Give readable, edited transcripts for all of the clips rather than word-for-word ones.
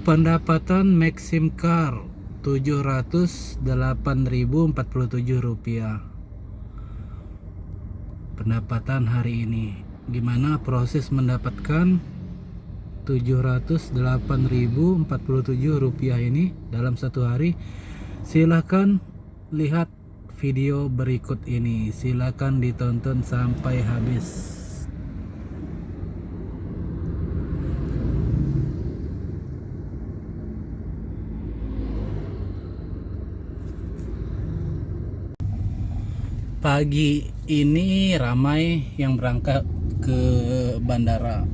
Pendapatan Maxim Car Rp708.047. Pendapatan hari ini. Gimana proses mendapatkan Rp708.047 ini dalam satu hari? Silahkan lihat video berikut ini. Silahkan ditonton sampai habis. Pagi ini ramai yang berangkat ke bandara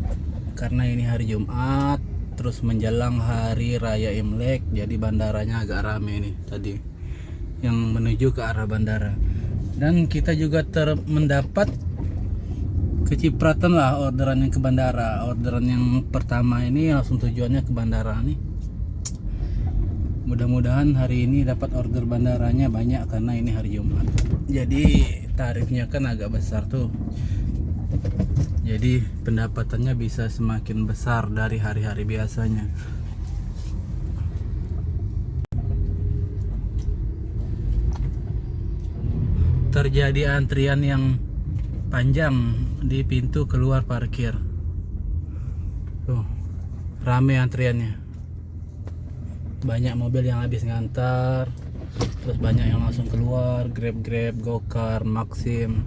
karena ini hari Jumat, terus menjelang hari raya Imlek, jadi bandaranya agak ramai nih tadi yang menuju ke arah bandara. Dan kita juga mendapat kecipratan lah orderan yang ke bandara. Orderan yang pertama ini langsung tujuannya ke bandara nih. Mudah-mudahan hari ini dapat order bandaranya banyak karena ini hari Jumat. Jadi tarifnya kan agak besar tuh. Jadi pendapatannya bisa semakin besar dari hari-hari biasanya. Terjadi antrian yang panjang di pintu keluar parkir. Tuh, rame antriannya. Banyak mobil yang habis ngantar, terus banyak yang langsung keluar, Grab, Gokar, Maxim.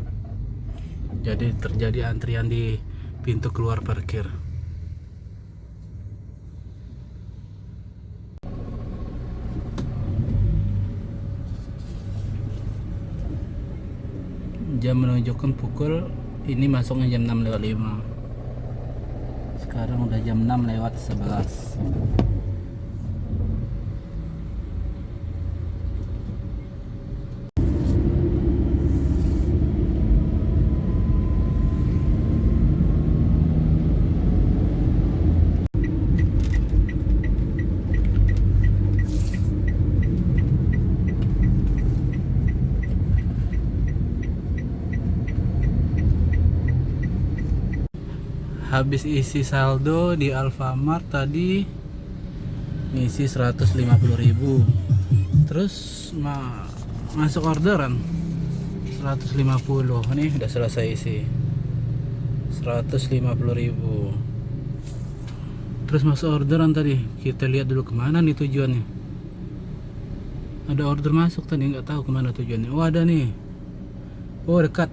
Jadi terjadi antrian di pintu keluar parkir. Jam menunjukkan pukul ini masuknya jam 6:05. Sekarang udah jam 6:11. Habis isi saldo di Alfamart tadi, ngisi 150.000. Terus masuk orderan 150. Nih udah selesai isi 150.000. Terus masuk orderan tadi, kita lihat dulu kemana nih tujuannya. Ada order masuk tadi, nggak tahu kemana tujuannya. Oh ada nih, oh dekat.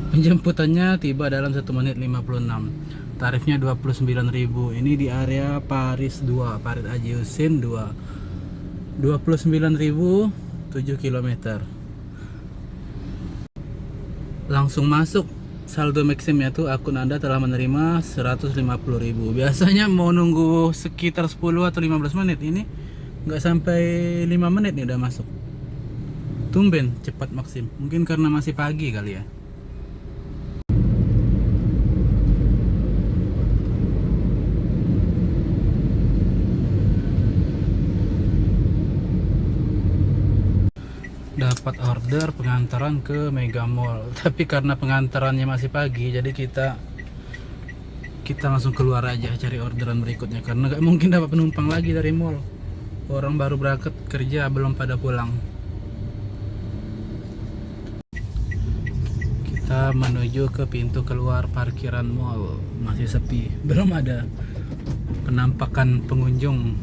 Penjemputannya tiba dalam 1 menit 56. Tarifnya 29.000. Ini di area Paris 2, Paris Haji Hussein 2. 29.000, 7 km. Langsung masuk saldo Maximnya tuh, akun Anda telah menerima 150.000. Biasanya mau nunggu sekitar 10 atau 15 menit, ini nggak sampai 5 menit nih udah masuk. Tumben cepat Maxim. Mungkin karena masih pagi kali ya. Dapat order pengantaran ke Mega Mall, tapi karena pengantarannya masih pagi, jadi kita langsung keluar aja cari orderan berikutnya karena gak mungkin dapat penumpang lagi dari mall. Orang baru berangkat kerja, belum pada pulang. Kita menuju ke pintu keluar parkiran mall, masih sepi, belum ada penampakan pengunjung.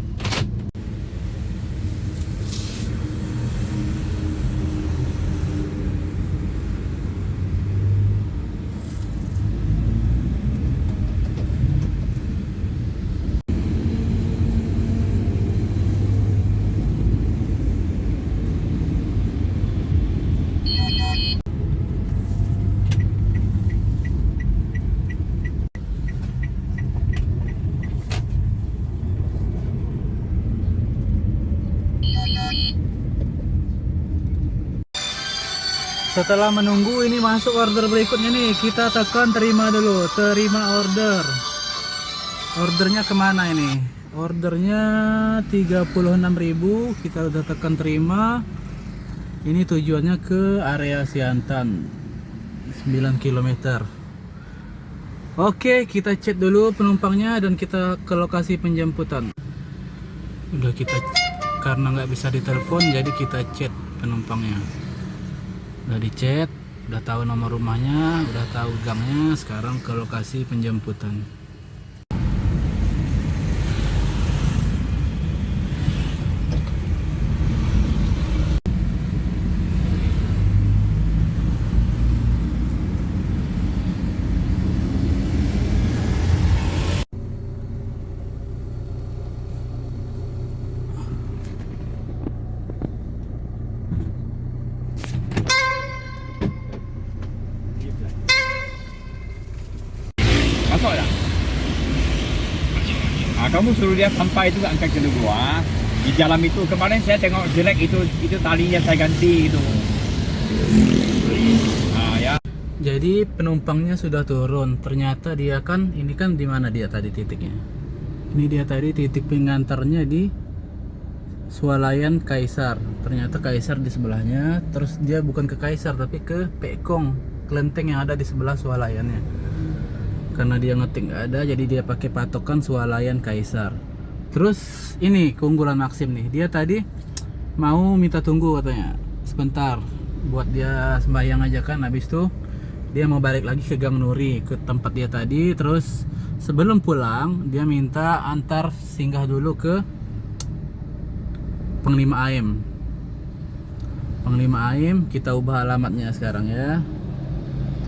Setelah menunggu ini masuk order berikutnya nih, kita tekan terima dulu, terima order. Ordernya kemana ini? Ordernya 36.000, kita udah tekan terima. Ini tujuannya ke area Siantan 9 km. Oke, kita chat dulu penumpangnya dan kita ke lokasi penjemputan. Udah kita, karena nggak bisa ditelepon, jadi kita chat penumpangnya. Udah di chat, udah tahu nomor rumahnya, udah tahu gangnya. Sekarang ke lokasi penjemputan. Masuk ya? Kamu suruh dia sampai itu angkat kedua. Di jalan itu kemarin saya tengok jelek itu talinya saya ganti itu. Ya. Jadi penumpangnya sudah turun. Ternyata dia kan, ini kan di mana dia tadi titiknya? Ini dia tadi titik pengantarnya di Swalayan Kaisar. Ternyata Kaisar di sebelahnya. Terus dia bukan ke Kaisar tapi ke Pekong, kelenteng yang ada di sebelah Swalayannya. Karena dia ngetik nggak ada, jadi dia pakai patokan Swalayan Kaisar. Terus ini keunggulan Maxim nih, dia tadi mau minta tunggu katanya sebentar buat dia sembahyang aja kan. Habis itu dia mau balik lagi ke Gang Nuri, ke tempat dia tadi. Terus sebelum pulang dia minta antar singgah dulu ke Panglima Aim. Panglima Aim, kita ubah alamatnya sekarang ya.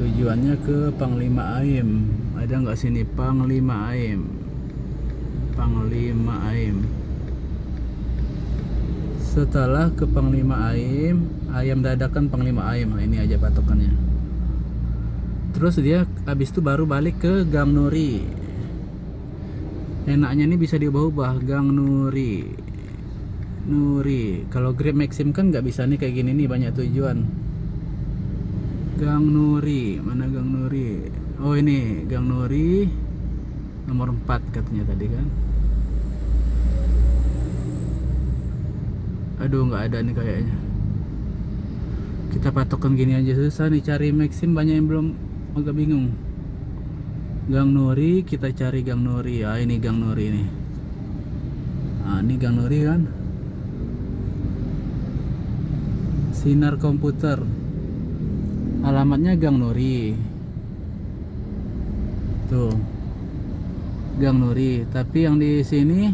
Tujuannya ke Panglima Aim. Ada nggak sini Panglima Aim? Panglima Aim. Setelah ke Panglima Aim, ayam dadakan Panglima Aim. Nah, ini aja patokannya. Terus dia habis itu baru balik ke Gang Nuri. Enaknya ini bisa diubah-ubah, Gang Nuri. Nuri. Kalau Grab Maxim kan nggak bisa nih kayak gini nih, banyak tujuan. Gang Nuri, mana Gang Nuri? Oh ini Gang Nuri nomor 4 katanya tadi kan. Aduh nggak ada nih kayaknya. Kita patokan gini aja, susah nih cari Maxim, banyak yang belum, agak bingung. Gang Nuri, kita cari Gang Nuri. Ah ini Gang Nuri nih. Ah ini Gang Nuri kan. Sinar komputer. Alamatnya Gang Nuri. Tuh. Gang Nuri, tapi yang di sini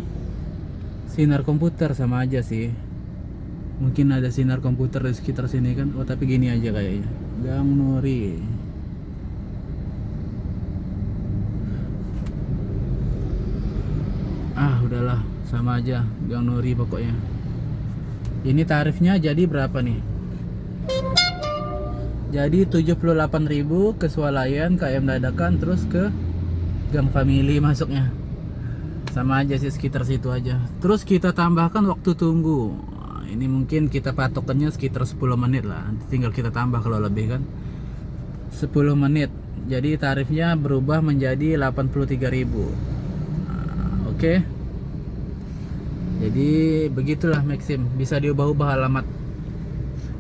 sinar komputer, sama aja sih. Mungkin ada sinar komputer di sekitar sini kan. Oh, tapi gini aja kayaknya. Gang Nuri. Ah, udahlah, sama aja Gang Nuri pokoknya. Ini tarifnya jadi berapa nih? Jadi 78.000 ke Swalayan, KM dadakan, terus ke Gang Family masuknya. Sama aja sih, sekitar situ aja. Terus kita tambahkan waktu tunggu. Nah, ini mungkin kita patokannya sekitar 10 menit lah. Nanti tinggal kita tambah kalau lebih kan. 10 menit. Jadi tarifnya berubah menjadi 83.000. Nah, oke. Jadi begitulah Maxim, bisa diubah-ubah alamat.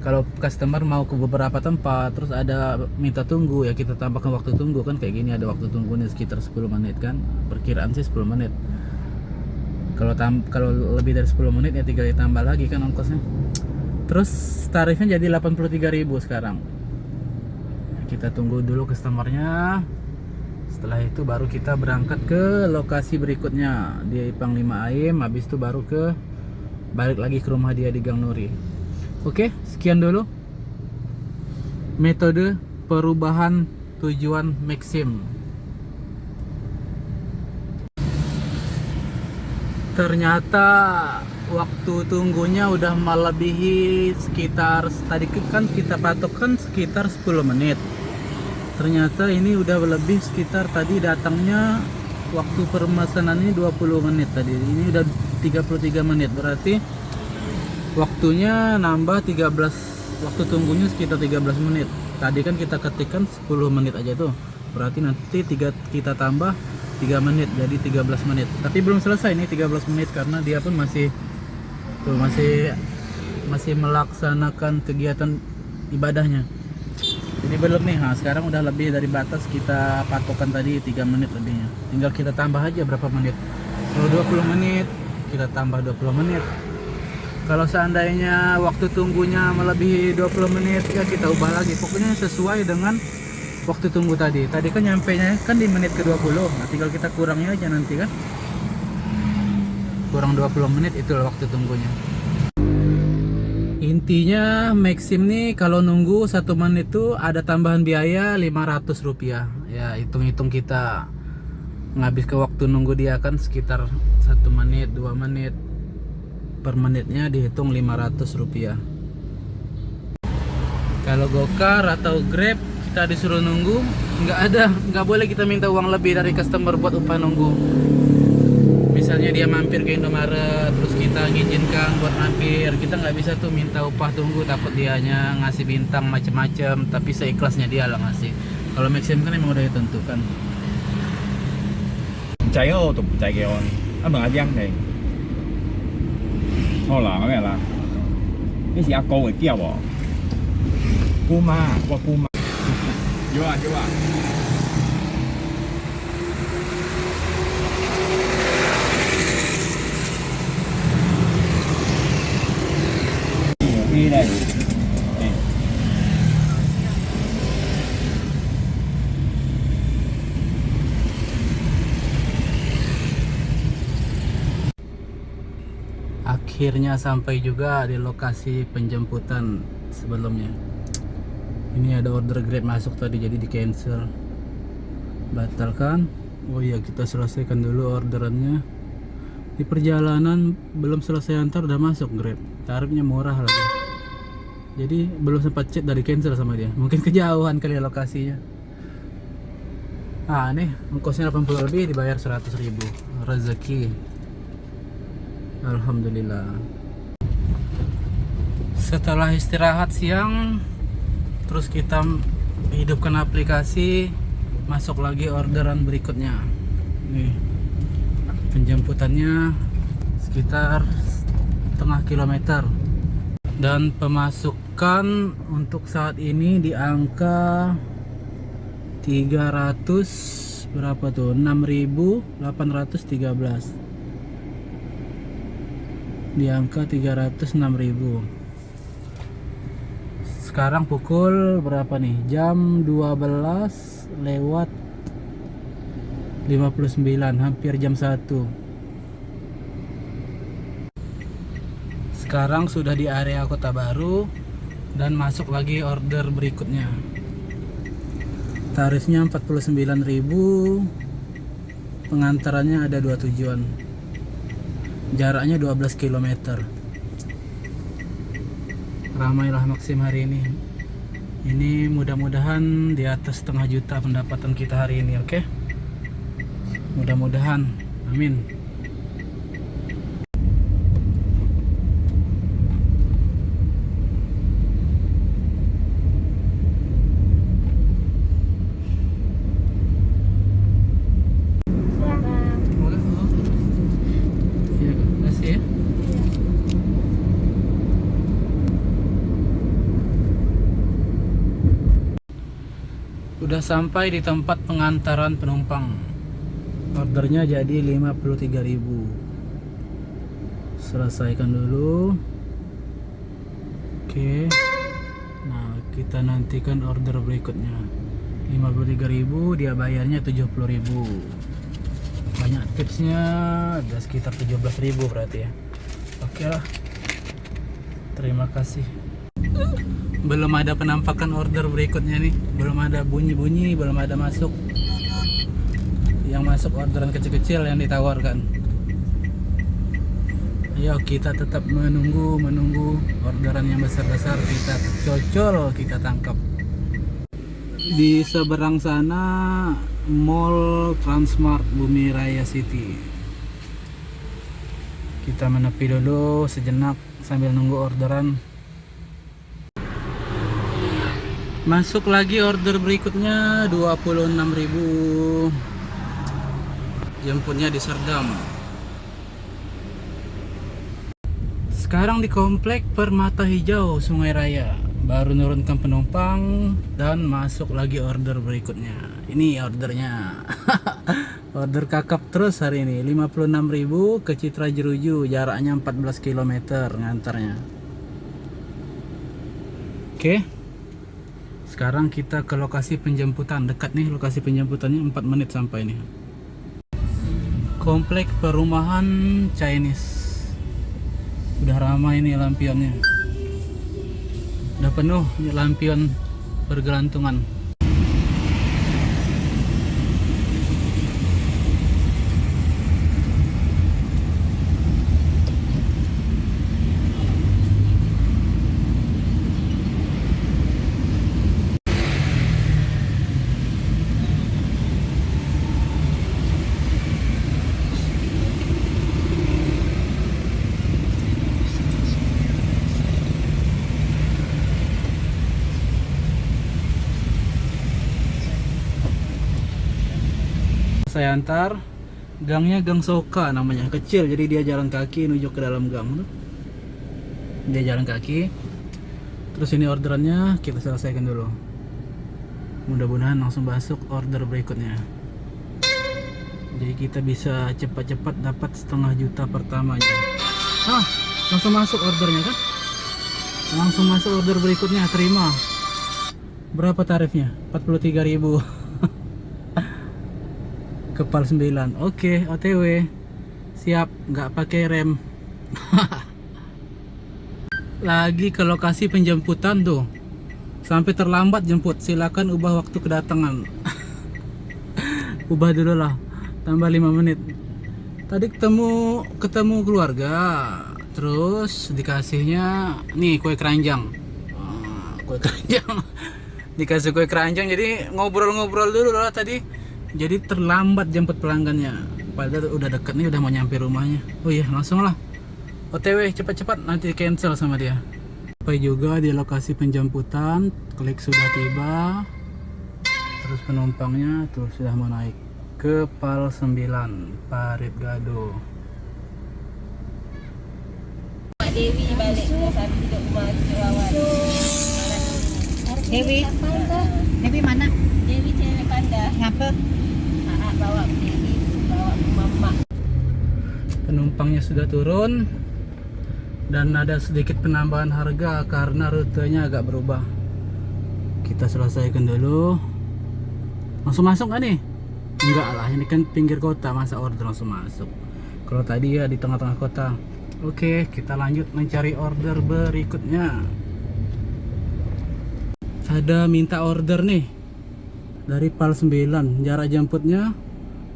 Kalau customer mau ke beberapa tempat terus ada minta tunggu, ya kita tambahkan waktu tunggu kan. Kayak gini ada waktu tunggunya sekitar 10 menit kan. Perkiraan sih 10 menit. Kalau lebih dari 10 menit ya tinggal ditambah lagi kan ongkosnya. Terus tarifnya jadi 83.000 sekarang. Kita tunggu dulu customernya. Setelah itu baru kita berangkat ke lokasi berikutnya di Panglima Aim. Habis itu baru balik lagi ke rumah dia di Gang Nuri. Oke, sekian dulu metode perubahan tujuan Maxim. Ternyata waktu tunggunya udah melebihi sekitar, tadi kan kita patokkan sekitar 10 menit. Ternyata ini udah lebih, sekitar tadi datangnya waktu pemesanannya 20 menit tadi. Ini udah 33 menit, berarti waktunya nambah 13, waktu tunggunya sekitar 13 menit. Tadi kan kita ketikkan 10 menit aja tuh. Berarti nanti kita tambah 3 menit jadi 13 menit. Tapi belum selesai nih 13 menit karena dia pun masih melaksanakan kegiatan ibadahnya. Jadi belum nih, sekarang udah lebih dari batas kita patokan tadi 3 menit lebihnya. Tinggal kita tambah aja berapa menit. Kalau 20 menit, kita tambah 20 menit. Kalau seandainya waktu tunggunya melebihi 20 menit, ya kita ubah lagi. Pokoknya sesuai dengan waktu tunggu tadi. Tadi kan nyampe nya kan di menit ke-20. Nah, tinggal kita kurangnya aja nanti kan. Kurang 20 menit itulah waktu tunggunya. Intinya Maxim nih kalau nunggu 1 menit tuh ada tambahan biaya Rp500. Ya hitung-hitung kita ngabis ke waktu nunggu dia kan sekitar 1 menit 2 menit, per menitnya dihitung Rp500. Kalau Gokar atau Grab kita disuruh nunggu, nggak boleh kita minta uang lebih dari customer buat upah nunggu. Misalnya dia mampir ke Indomaret, terus kita ngizinkan buat mampir, kita nggak bisa tuh minta upah tunggu, takut dianya ngasih bintang macem-macem, tapi seikhlasnya dia lah ngasih. Kalau Maxim kan emang udah ditentukan. chạy ô tục chạy kìa anh mừng anh thì thôi là cái này là cái gì cô người kia bỏ Puma qua Puma vô à đi đây Akhirnya sampai juga di lokasi penjemputan sebelumnya. Ini ada order Grab masuk tadi, jadi di cancel, batalkan. Oh iya, kita selesaikan dulu orderannya. Di perjalanan belum selesai antar udah masuk Grab, tarifnya murah lagi. Jadi belum sempat chat dari cancel sama dia, mungkin kejauhan kali lokasinya. Nih ongkosnya 80 lebih, dibayar 100.000. Rezeki, alhamdulillah. Setelah istirahat siang, terus kita hidupkan aplikasi, masuk lagi orderan berikutnya. Nih penjemputannya sekitar setengah kilometer, dan pemasukan untuk saat ini di angka 300 berapa tuh, 6.813, di angka 306.000. Sekarang pukul berapa nih? Jam 12 lewat 59, hampir jam 1. Sekarang sudah di area Kota Baru dan masuk lagi order berikutnya. Tarifnya 49.000. Pengantarannya ada 2 tujuan. Jaraknya 12 km. Ramailah Maxim hari ini. Ini mudah-mudahan di atas setengah juta pendapatan kita hari ini, oke? Mudah-mudahan, amin. Udah sampai di tempat pengantaran penumpang. Ordernya jadi 53.000. Selesaikan dulu. Oke. Nah, kita nantikan order berikutnya. 53.000, dia bayarnya 70.000. Banyak tipsnya, ada sekitar 17.000 berarti ya. Oke lah. Terima kasih. Belum ada penampakan order berikutnya nih, belum ada bunyi-bunyi, belum ada masuk. Yang masuk orderan kecil-kecil yang ditawarkan. Ayo kita tetap menunggu orderan yang besar-besar, kita cocol, kita tangkap. Di seberang sana Mall Transmart Bumi Raya City. Kita menepi dulu sejenak sambil nunggu orderan. Masuk lagi order berikutnya 26.000. Jemputnya di Serdam. Sekarang di komplek Permata Hijau Sungai Raya. baru nurunkan penumpang dan masuk lagi order berikutnya. Ini ordernya. Order kakap terus hari ini 56.000 ke Citra Jeruju, jaraknya 14 km ngantarnya. Oke. Sekarang kita ke lokasi penjemputan. Dekat nih lokasi penjemputannya, 4 menit sampai nih. Komplek perumahan Chinese. Udah ramai nih lampionnya. Udah penuh nih lampion bergelantungan. Saya antar, gangnya Gang Soka namanya, kecil jadi dia jalan kaki menuju ke dalam gang tuh. Dia jalan kaki. Terus ini orderannya kita selesaikan dulu. Mudah-mudahan langsung masuk order berikutnya. Jadi kita bisa cepat-cepat dapat 1,5 juta pertamanya. Langsung masuk ordernya kan? Langsung masuk order berikutnya, terima. Berapa tarifnya? 43.000. Kepal 9. Oke, OTW. Siap, nggak pakai rem. Lagi ke lokasi penjemputan tuh. Sampai terlambat jemput, silakan ubah waktu kedatangan. Ubah dulu lah. Tambah 5 menit. Tadi ketemu keluarga. Terus dikasihnya nih kue keranjang. Kue keranjang. Dikasih kue keranjang, jadi ngobrol-ngobrol dulu lah tadi. Jadi terlambat jemput pelanggannya. Padahal udah deket nih, udah mau nyampe rumahnya. Oh iya, langsung lah. OTW cepat-cepat, nanti cancel sama dia. Sampai juga di lokasi penjemputan, klik sudah tiba. Terus penumpangnya tuh sudah mau naik ke PAL 9 Parit Gado. Mak Dewi balik ke sana duduk rumah Ciwawan. Dewi, Dewi mana? Dewi cewek Panda. Ngapa? Bawa Dewi, bawa mama. Penumpangnya sudah turun dan ada sedikit penambahan harga karena rutenya agak berubah. Kita selesaikan dulu. Langsung masuk nggak nih? Enggak lah, ini kan pinggir kota, masa order langsung masuk. Kalau tadi ya di tengah-tengah kota. Oke, kita lanjut mencari order berikutnya. Ada minta order nih dari PAL 9, jarak jemputnya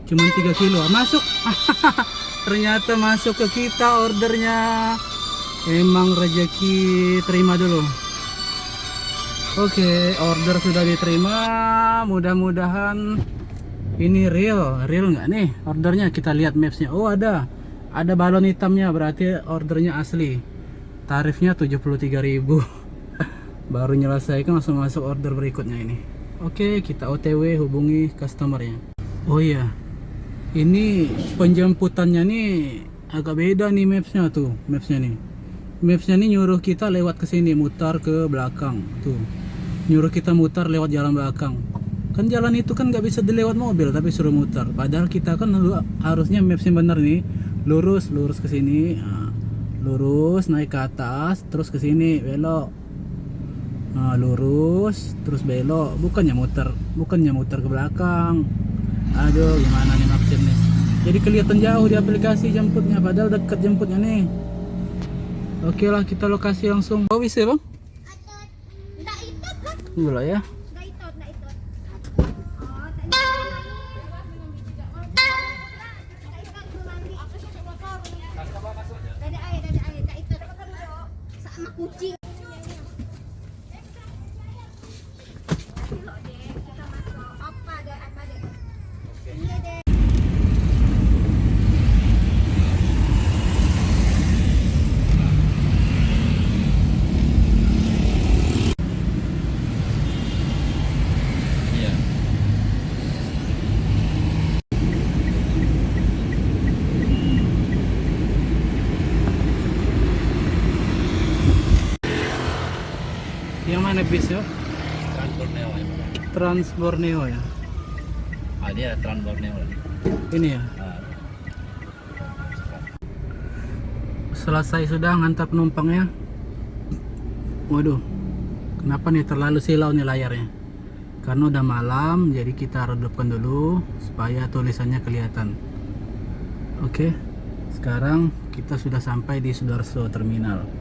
cuma 3 kilo. Masuk. Ternyata masuk ke kita ordernya. Emang rezeki, terima dulu. Oke, order sudah diterima. Mudah-mudahan ini real nggak nih ordernya. Kita lihat mapsnya. Oh, ada balon hitamnya, berarti ordernya asli. Tarifnya 73.000. Baru nyelesaikan langsung masuk order berikutnya ini. Oke, kita OTW hubungi customernya. Oh iya, ini penjemputannya nih agak beda nih mapsnya tuh. Mapsnya nih nyuruh kita lewat ke sini, mutar ke belakang tuh. Nyuruh kita mutar lewat jalan belakang. Kan jalan itu kan nggak bisa dilewat mobil, tapi suruh mutar. Padahal kita kan harusnya mapsnya bener nih, lurus ke sini, lurus naik ke atas, terus ke sini belok. Lurus terus belok, bukannya muter ke belakang. Aduh, gimana nih maksudnya? Jadi kelihatan jauh di aplikasi jemputnya, padahal dekat jemputnya nih. Oke lah, kita lokasi langsung. Oh bisa bang? Tunggu lah ya. mana bisnya? Trans Borneo ya. Trans Borneo ya. Dia Trans Borneo. Ini ya. Selesai sudah ngantar penumpangnya. Waduh, kenapa nih terlalu silau nih layarnya? Karena udah malam, jadi kita redupkan dulu supaya tulisannya kelihatan. Oke, sekarang kita sudah sampai di Sudarso Terminal.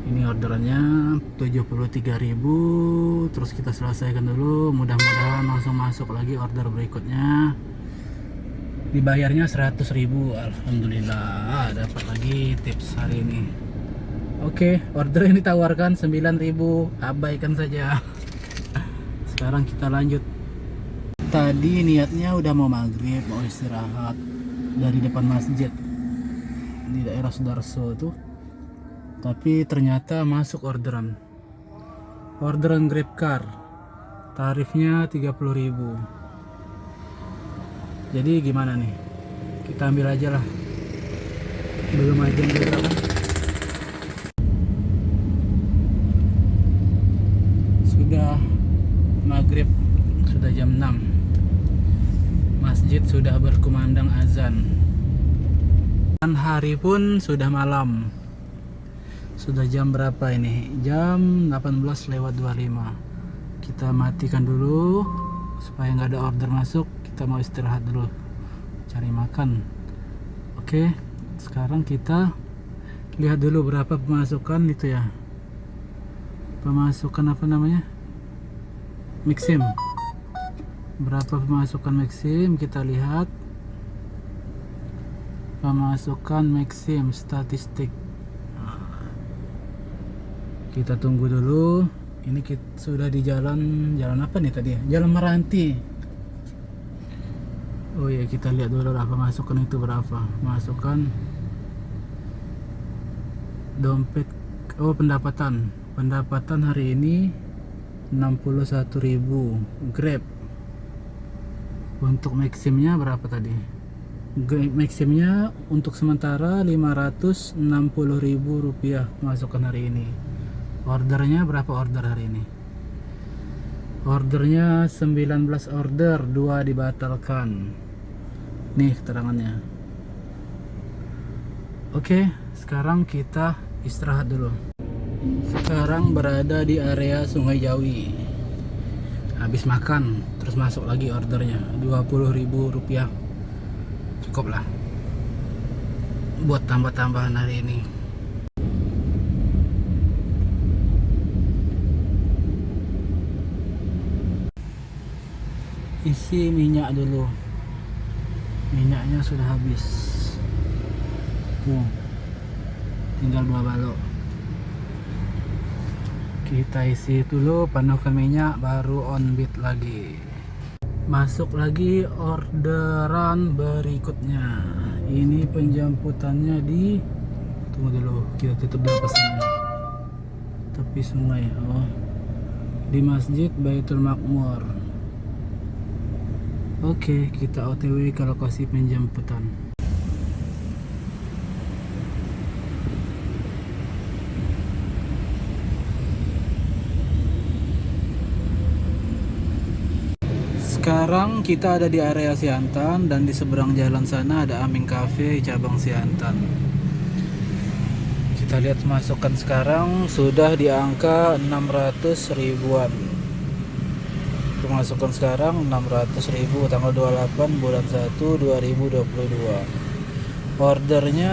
Ini orderannya 73.000. Terus kita selesaikan dulu. Mudah-mudahan langsung masuk lagi order berikutnya. Dibayarnya 100.000. Alhamdulillah dapat lagi tips hari ini. Oke, order yang ditawarkan 9.000. Abaikan saja. Sekarang kita lanjut. Tadi niatnya udah mau maghrib, mau istirahat dari depan masjid di daerah Sudarso tuh. Tapi ternyata masuk orderan GrabCar. Tarifnya 30.000. Jadi gimana nih? Kita ambil aja lah. Belum aja juga kan. Sudah maghrib, sudah jam 6. Masjid sudah berkumandang azan. Dan hari pun sudah malam. Sudah jam berapa ini? Jam 18:25. Kita matikan dulu supaya nggak ada order masuk. Kita mau istirahat dulu, cari makan. Oke, sekarang kita lihat dulu berapa pemasukan itu ya. Pemasukan apa namanya? Maxim. Berapa pemasukan Maxim? Kita lihat. Pemasukan Maxim statistik. Kita tunggu dulu. Ini kita sudah di jalan apa nih tadi ya? Jalan Meranti. Oh ya, kita lihat dulu lah pemasukan itu berapa. Masukan dompet. Oh, pendapatan hari ini 61.000. Grab. Untuk Maximnya berapa tadi? Maximnya untuk sementara 560.000 rupiah masukan hari ini. Ordernya berapa order hari ini? Ordernya 19 order, 2 dibatalkan. Nih keterangannya. Oke, sekarang kita istirahat dulu. Sekarang berada di area Sungai Jawi. Habis makan, terus masuk lagi ordernya 20.000 rupiah. Cukup lah buat tambah-tambahan hari ini. Isi minyak dulu. Minyaknya sudah habis. Tuh, tinggal 2 balok. Kita isi dulu, penuhkan minyak, baru on beat lagi. Masuk lagi orderan berikutnya. Ini penjemputannya di, tunggu dulu, kita tutup dulu pesannya. Tepi sungai. Oh, di Masjid Baitul Makmur. Oke, kita OTW ke lokasi penjemputan. Sekarang kita ada di area Siantan dan di seberang jalan sana ada Aming Cafe cabang Siantan. Kita lihat masukan sekarang sudah di angka 600 ribuan. Pemasukan sekarang 600.000 tanggal 28 bulan 1 2022. Ordernya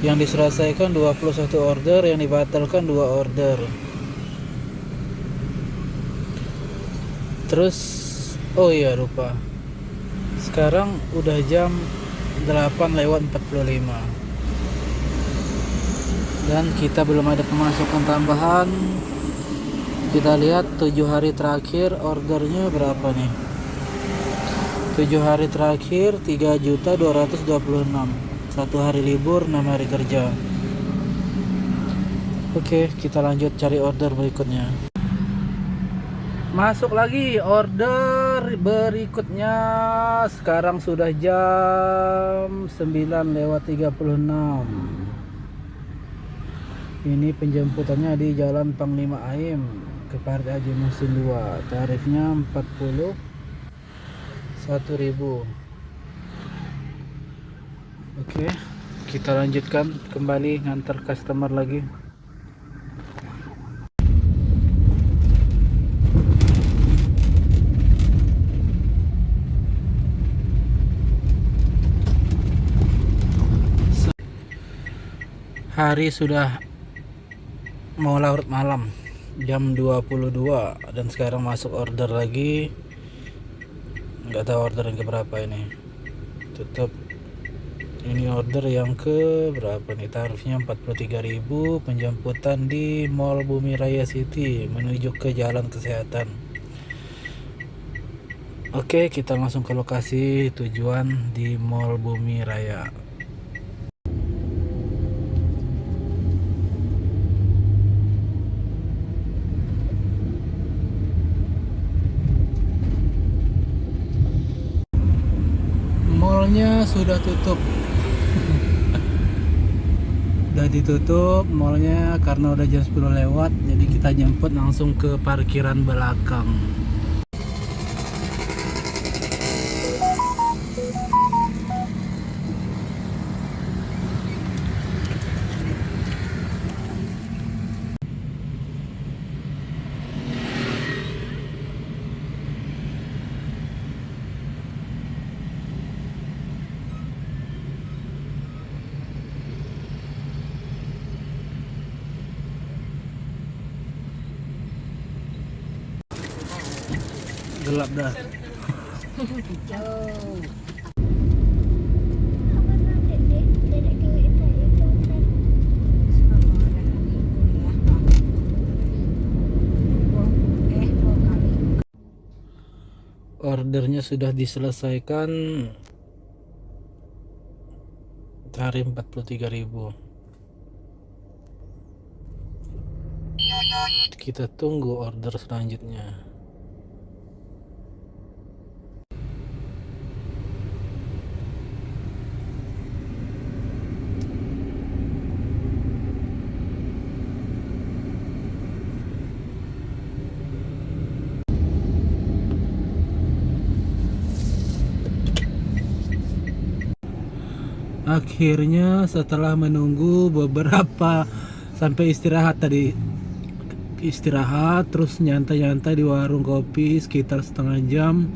yang diselesaikan 21 order, yang dibatalkan 2 order. Terus oh iya lupa, sekarang udah jam 8:45 dan kita belum ada pemasukan tambahan. Kita lihat 7 hari terakhir ordernya berapa nih. 7 hari terakhir 3.226.000. 1 hari libur, 6 hari kerja. Oke, kita lanjut cari order berikutnya. Masuk lagi order berikutnya. Sekarang sudah jam 9:36. Ini penjemputannya di Jalan Panglima Aim ke Partai Haji Muhsin 2. Tarifnya 41.000. Oke, kita lanjutkan kembali ngantar customer lagi. Hari sudah mau larut malam, jam 22, dan sekarang masuk order lagi. Nggak tahu order yang keberapa ini. Tutup. Ini order yang ke berapa nih? Tarifnya 43.000, penjemputan di Mall Bumi Raya City menuju ke Jalan Kesehatan. Oke, kita langsung ke lokasi tujuan di Mall Bumi Raya. Mallnya sudah tutup. Udah ditutup mallnya karena udah jam 10 lewat, jadi kita jemput langsung ke parkiran belakang. Gelap dah. Ordernya sudah diselesaikan, tarif 43.000. Kita tunggu order selanjutnya. Akhirnya setelah menunggu beberapa sampai istirahat tadi, istirahat terus nyantai-nyantai di warung kopi sekitar setengah jam,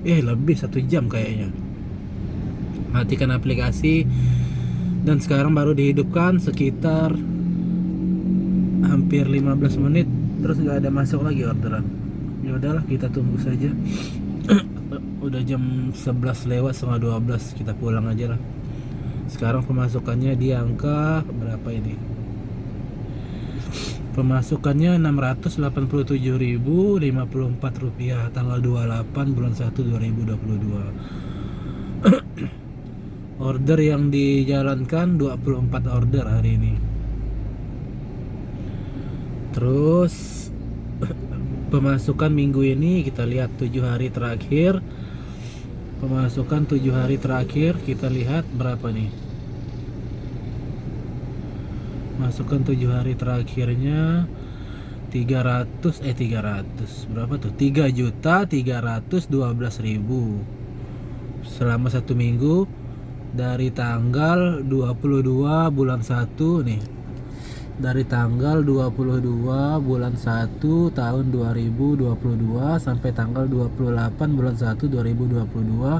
lebih 1 jam kayaknya. Matikan aplikasi dan sekarang baru dihidupkan sekitar hampir 15 menit, terus nggak ada masuk lagi orderan. Ya udahlah, kita tunggu saja. Udah jam 11 lewat, setengah 12, kita pulang aja lah. Sekarang pemasukannya di angka berapa ini? Pemasukannya 687.054 rupiah, tanggal 28 bulan 1 2022. Order yang dijalankan 24 order hari ini. Terus pemasukan minggu ini kita lihat 7 hari terakhir. Pemasukan 7 hari terakhir kita lihat berapa nih? Masukan 7 hari terakhirnya 300 berapa tuh? 3.312.000 selama 1 minggu dari tanggal 22 bulan 1 nih. Dari tanggal 22 bulan 1 tahun 2022 sampai tanggal 28 bulan 1 2022,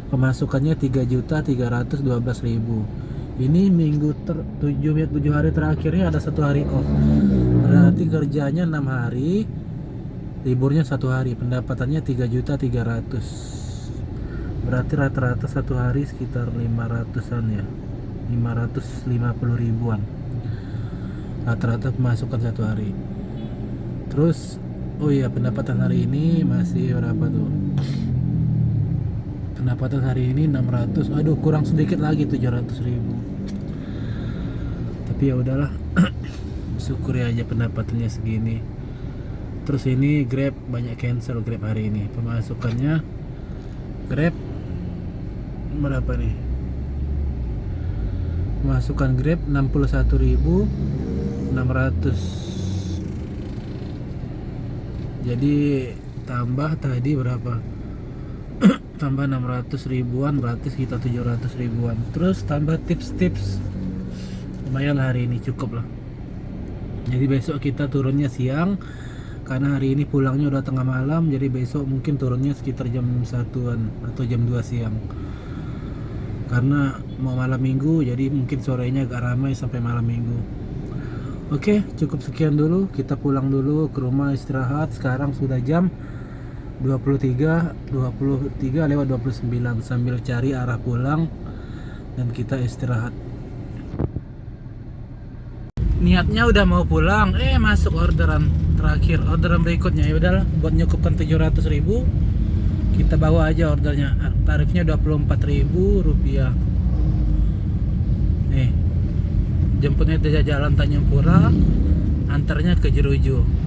pemasukannya 3.312.000. Ini minggu 7 hari terakhirnya ada 1 hari off. Berarti kerjanya 6 hari, liburnya 1 hari. Pendapatannya 3.300. Berarti rata-rata 1 hari sekitar 500-an ya. 550 ribuan. Rata-rata pemasukan 1 hari. Terus pendapatan hari ini masih berapa tuh? Pendapatan hari ini 600. Kurang sedikit lagi 700.000. Tapi ya udahlah. Syukuri aja pendapatannya segini. Terus ini Grab banyak cancel Grab hari ini. Pemasukannya Grab berapa nih? Pemasukan Grab 61.000. 600. Jadi tambah tadi berapa? Tambah 600 ribuan, berarti sekitar 700 ribuan. Terus tambah tips-tips, lumayan hari ini cukup lah. Jadi besok kita turunnya siang, karena hari ini pulangnya udah tengah malam. Jadi besok mungkin turunnya sekitar jam 1-an atau jam 2 siang, karena mau malam minggu, jadi mungkin sorenya agak ramai sampai malam minggu. Oke, cukup sekian dulu. Kita pulang dulu ke rumah, istirahat. Sekarang sudah jam 23 lewat 29, sambil cari arah pulang dan kita istirahat. Niatnya udah mau pulang, masuk orderan terakhir, orderan berikutnya. Ya udahlah, buat nyukupkan 700 ribu, kita bawa aja ordernya. Tarifnya 24.000 rupiah. Nih, jemputnya di Jalan Tanjung Pura, antarnya ke Jeruju.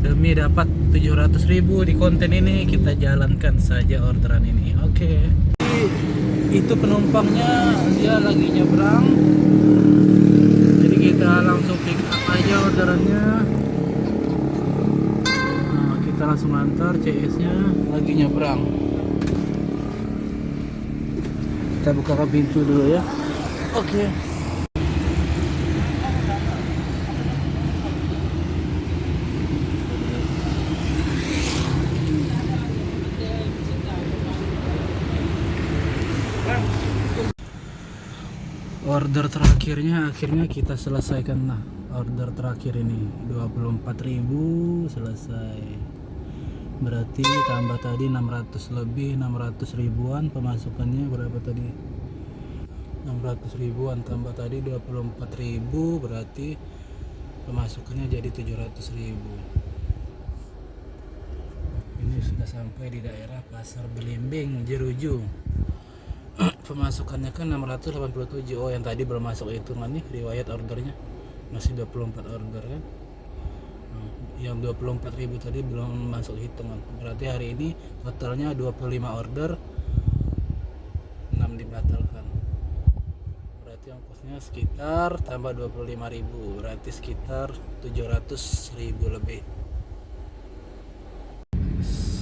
Demi dapat 700 ribu di konten ini, kita jalankan saja orderan ini. Oke. Itu penumpangnya, dia lagi nyebrang. Jadi kita langsung pick up aja orderannya. Nah, kita langsung antar, CS-nya lagi nyebrang. Kita buka pintu dulu ya. Oke. Order terakhirnya akhirnya kita selesaikan. Nah, order terakhir ini 24.000 selesai. Berarti tambah tadi 600 lebih, 600 ribuan pemasukannya. Berapa tadi? 600 ribuan tambah tadi 24.000, berarti pemasukannya jadi 700 ribu. Ini sudah sampai di daerah Pasar Belimbing, Jeruju. Pemasukannya kan 687. Oh, yang tadi belum masuk hitungan nih, riwayat ordernya masih 24 order kan. Yang 24.000 tadi belum masuk hitungan. Berarti hari ini totalnya 25 order, 6 dibatalkan. Berarti ongkosnya sekitar tambah 25.000, berarti sekitar 700.000 lebih.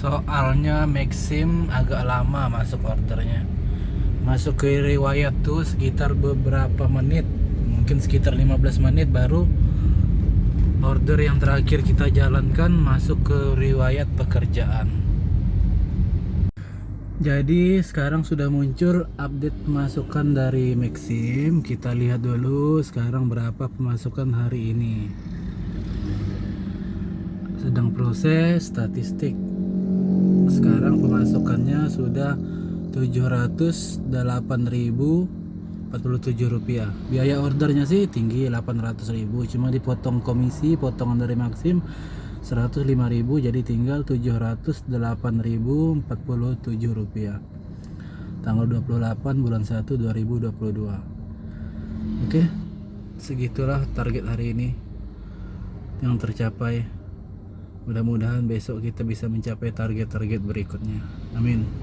Soalnya Maxim agak lama masuk ordernya. Masuk ke riwayat tuh sekitar beberapa menit, mungkin sekitar 15 menit baru order yang terakhir kita jalankan masuk ke riwayat pekerjaan. Jadi sekarang sudah muncul update pemasukan dari Maxim. Kita lihat dulu sekarang berapa pemasukan hari ini. Sedang proses statistik. Sekarang pemasukannya sudah 708.047 rupiah. Biaya ordernya sih tinggi 800.000, cuma dipotong komisi potongan dari Maxim 105.000, jadi tinggal 708.047 rupiah. Tanggal 28 bulan 1 2022. Oke, segitulah target hari ini yang tercapai. Mudah-mudahan besok kita bisa mencapai target-target berikutnya. Amin.